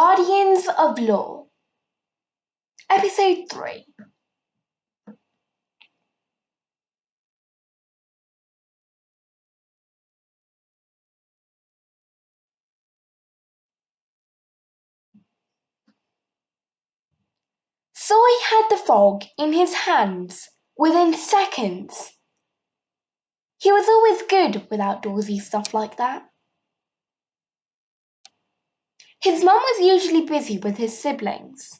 Guardians of Law, Episode 3. Soy had the frog in his hands within seconds. He was always good with outdoorsy stuff like that. His mum was usually busy with his siblings.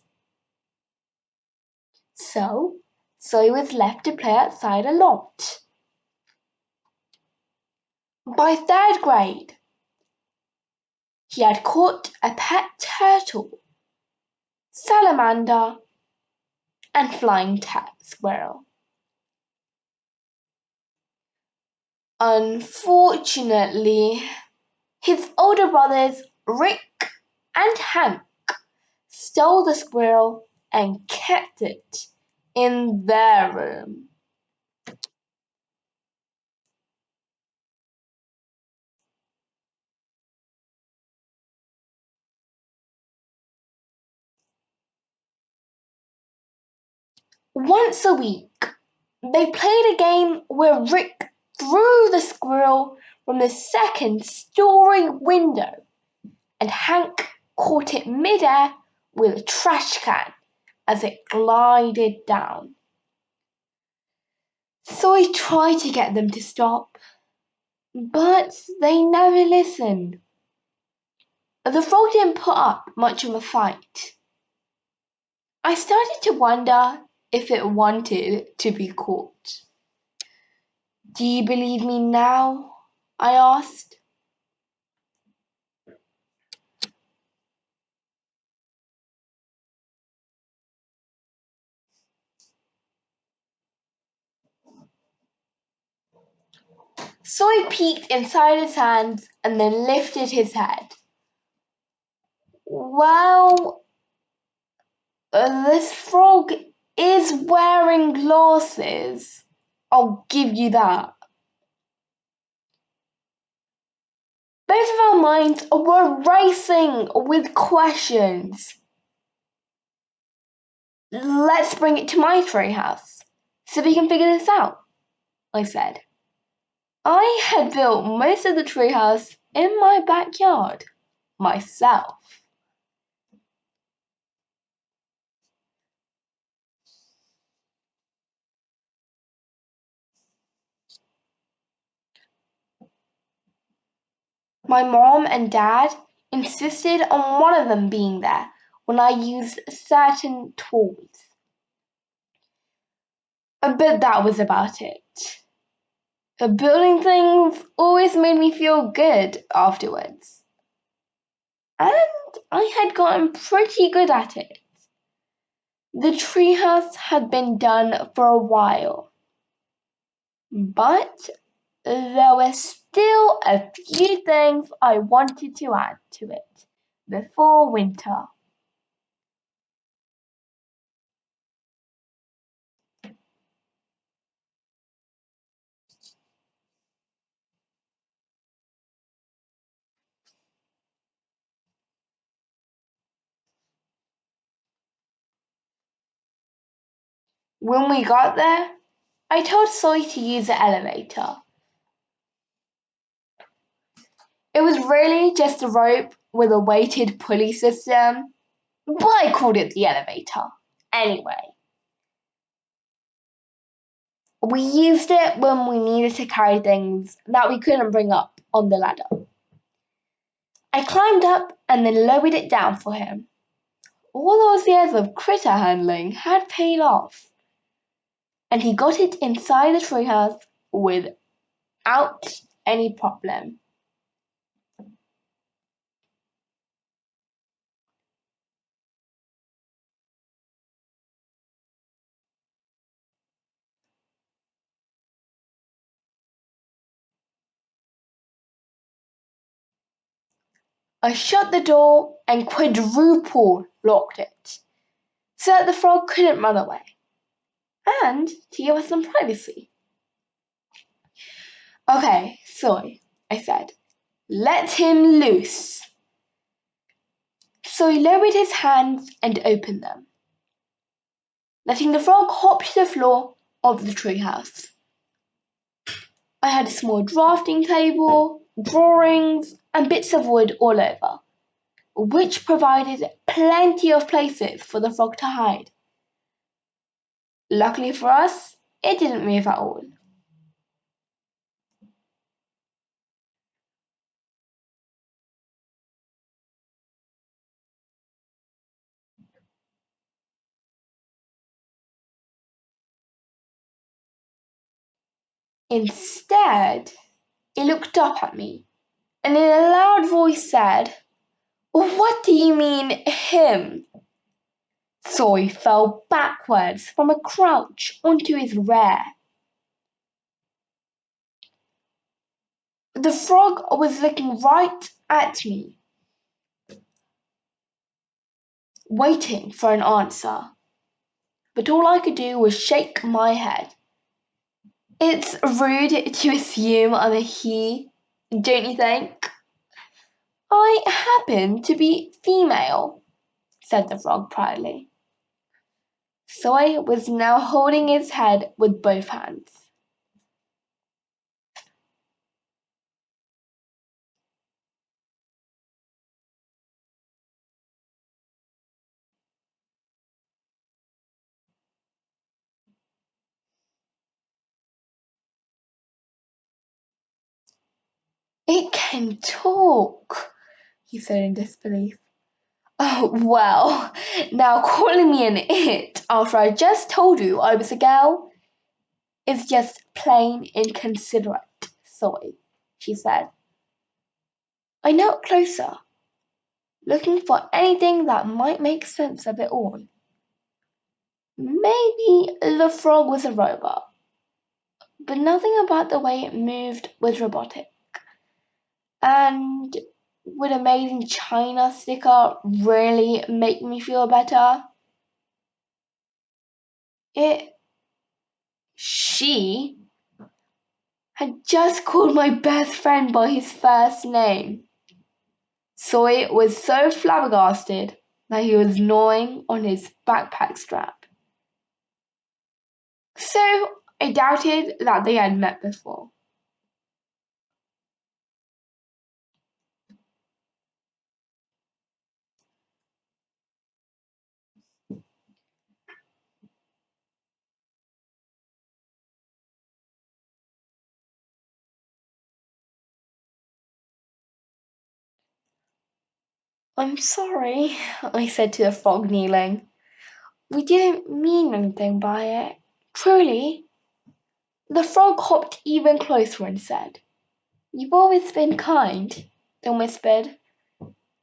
So Soy was left to play outside a lot. By third grade, he had caught a pet turtle, salamander, and flying squirrel. Unfortunately, his older brothers Rick and Hank stole the squirrel and kept it in their room. Once a week, they played a game where Rick threw the squirrel from the second-story window and Hank caught it midair with a trash can as it glided down. Soy tried to get them to stop, but they never listened. The frog didn't put up much of a fight. I started to wonder if it wanted to be caught. "Do you believe me now?" I asked. Soy peeked inside his hands and then lifted his head. "Well, this frog is wearing glasses. I'll give you that." Both of our minds were racing with questions. "Let's bring it to my treehouse so we can figure this out," I said. I had built most of the treehouse in my backyard myself. My mom and dad insisted on one of them being there when I used certain tools. But that was about it. Building things always made me feel good afterwards. And I had gotten pretty good at it. The treehouse had been done for a while, but there were still a few things I wanted to add to it before winter. When we got there, I told Soy to use the elevator. It was really just a rope with a weighted pulley system, but I called it the elevator anyway. We used it when we needed to carry things that we couldn't bring up on the ladder. I climbed up and then lowered it down for him. All those years of critter handling had paid off, and he got it inside the treehouse without any problem. I shut the door and quadruple locked it so that the frog couldn't run away, and to give us some privacy. "Okay, Soy," I said, "let him loose." So he lowered his hands and opened them, letting the frog hop to the floor of the treehouse. I had a small drafting table, drawings, and bits of wood all over, which provided plenty of places for the frog to hide. Luckily for us, it didn't move at all. Instead, it looked up at me and in a loud voice said, "What do you mean, him?" Soy fell backwards from a crouch onto his rear. The frog was looking right at me, waiting for an answer, but all I could do was shake my head. It's rude to assume I'm a he, don't you think? I happen to be female, said the frog proudly. Soy was now holding his head with both hands. It can talk, he said in disbelief. Oh, well, now calling me an it after I just told you I was a girl is just plain inconsiderate, Soy, she said. I knelt closer, looking for anything that might make sense of it all. Maybe the frog was a robot, but nothing about the way it moved was robotic. And would a made in China sticker really make me feel better? It, she, had just called my best friend by his first name. Soy was so flabbergasted that he was gnawing on his backpack strap. So I doubted that they had met before. I'm sorry, I said to the frog kneeling. We didn't mean anything by it. Truly. The frog hopped even closer and said, You've always been kind, then whispered,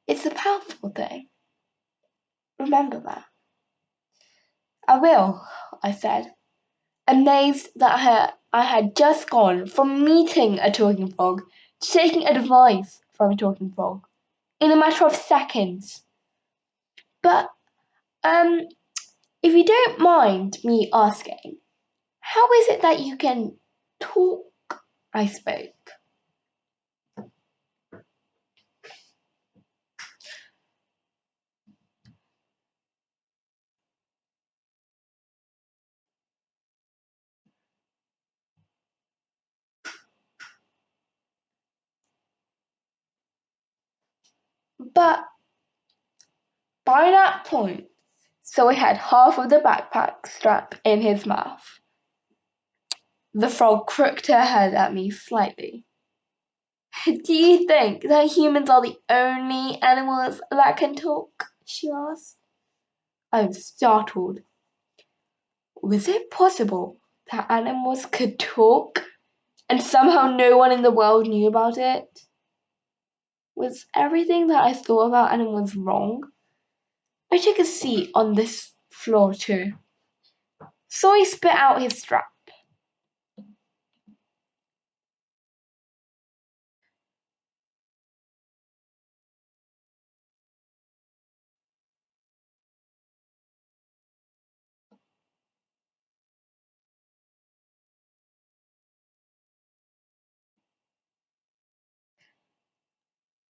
It's a powerful thing. Remember that. I will, I said, amazed that I had just gone from meeting a talking frog to taking advice from a talking frog in a matter of seconds. But, if you don't mind me asking, how is it that you can talk? I spoke. But by that point, so he had half of the backpack strap in his mouth. The frog crooked her head at me slightly. Do you think that humans are the only animals that can talk? She asked. I was startled. Was it possible that animals could talk and somehow no one in the world knew about it? Was everything that I thought about animals wrong? I took a seat on this floor too. So he spit out his strap.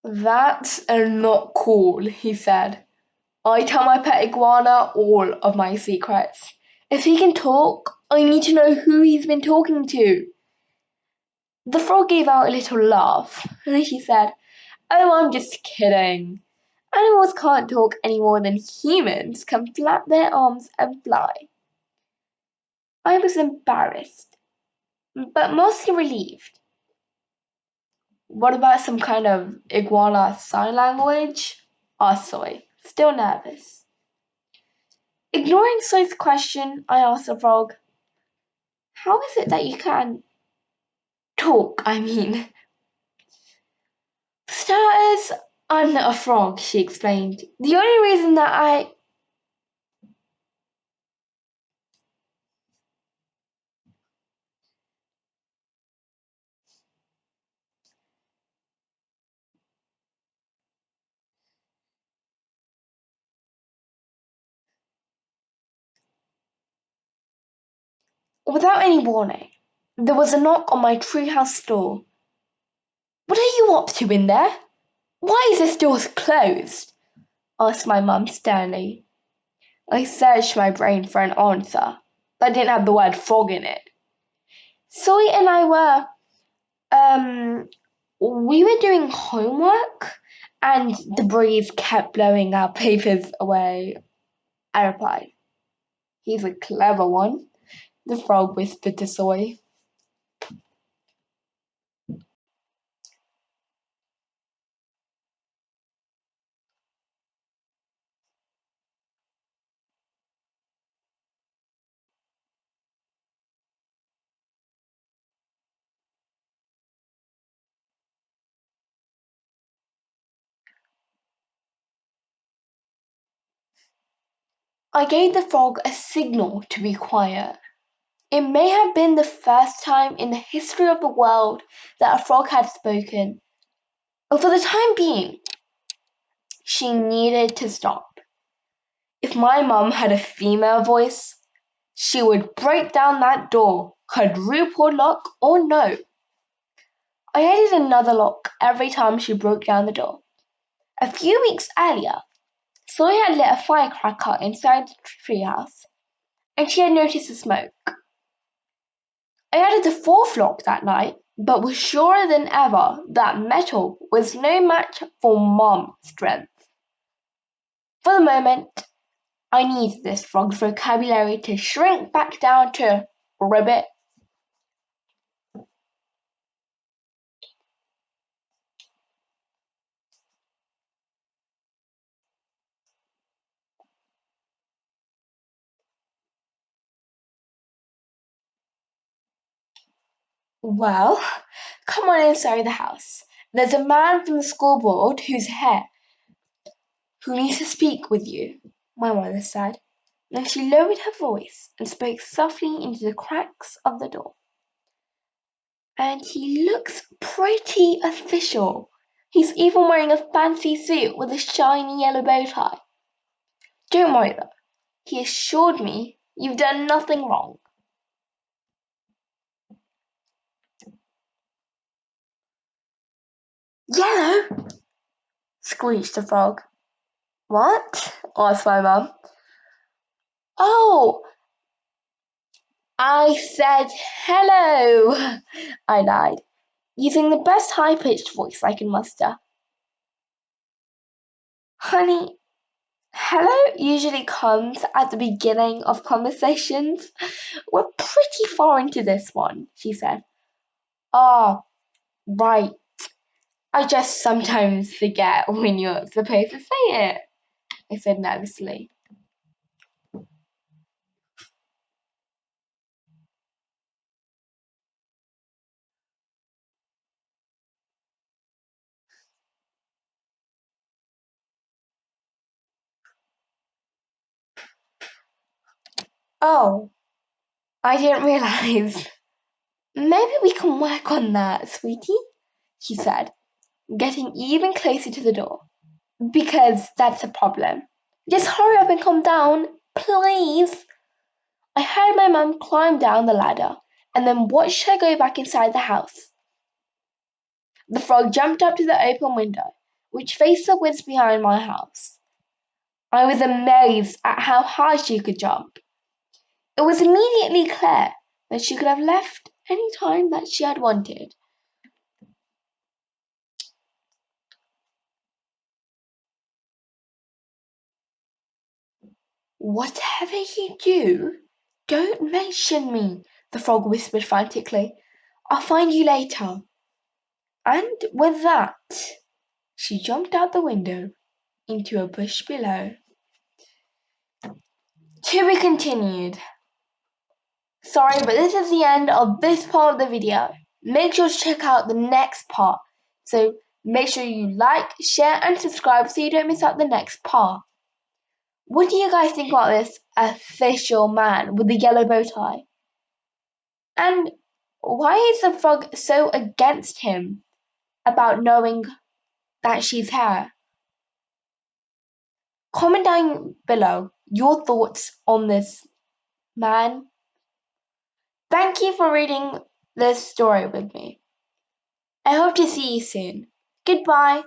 That's not cool, he said. I tell my pet iguana all of my secrets. If he can talk, I need to know who he's been talking to. The frog gave out a little laugh, and she said, "Oh, I'm just kidding. Animals can't talk any more than humans can flap their arms and fly." I was embarrassed, but mostly relieved. What about some kind of iguana sign language? Asked Soy, still nervous. Ignoring Soy's question, I asked the frog, "How is it that you can talk, I mean?" "For starters, I'm not a frog," she explained. "The only reason that I..." Without any warning, there was a knock on my treehouse door. "What are you up to in there? Why is this door closed?" asked my mum sternly. I searched my brain for an answer that didn't have the word frog in it. Soy and I we were doing homework and the breeze kept blowing our papers away. I replied. "He's a clever one," the frog whispered to Soy. I gave the frog a signal to be quiet. It may have been the first time in the history of the world that a frog had spoken, but for the time being, she needed to stop. If my mum had a female voice, she would break down that door, quadruple lock or no. I added another lock every time she broke down the door. A few weeks earlier, Soy had lit a firecracker inside the treehouse, and she had noticed the smoke. I added the fourth lock that night, but was surer than ever that metal was no match for Mom's strength. For the moment, I needed this frog's vocabulary to shrink back down to ribbit. "Well, come on inside the house. There's a man from the school board who needs to speak with you," my mother said. Then she lowered her voice and spoke softly into the cracks of the door. "And he looks pretty official. He's even wearing a fancy suit with a shiny yellow bow tie. Don't worry though, he assured me you've done nothing wrong." "Yellow?" screeched the frog. "What?" asked my mum. "Oh, I said hello," I lied, using the best high-pitched voice I could muster. "Honey, hello usually comes at the beginning of conversations. We're pretty far into this one," she said. "Ah, right. I just sometimes forget when you're supposed to say it," I said nervously. "Oh, I didn't realize. Maybe we can work on that, sweetie," she said, getting even closer to the door. "Because that's a problem. Just hurry up and calm down, please." I heard my mum climb down the ladder and then watched her go back inside the house. The frog jumped up to the open window, which faced the woods behind my house. I was amazed at how high she could jump. It was immediately clear that she could have left any time that she had wanted. Whatever you do, don't mention me, the frog whispered frantically. I'll find you later. And with that, she jumped out the window into a bush below. To be continued. Sorry, but this is the end of this part of the video. Make sure to check out the next part. So make sure you like, share, and subscribe so you don't miss out the next part. What do you guys think about this official man with the yellow bow tie? And why is the frog so against him about knowing that she's here? Comment down below your thoughts on this man. Thank you for reading this story with me. I hope to see you soon. Goodbye.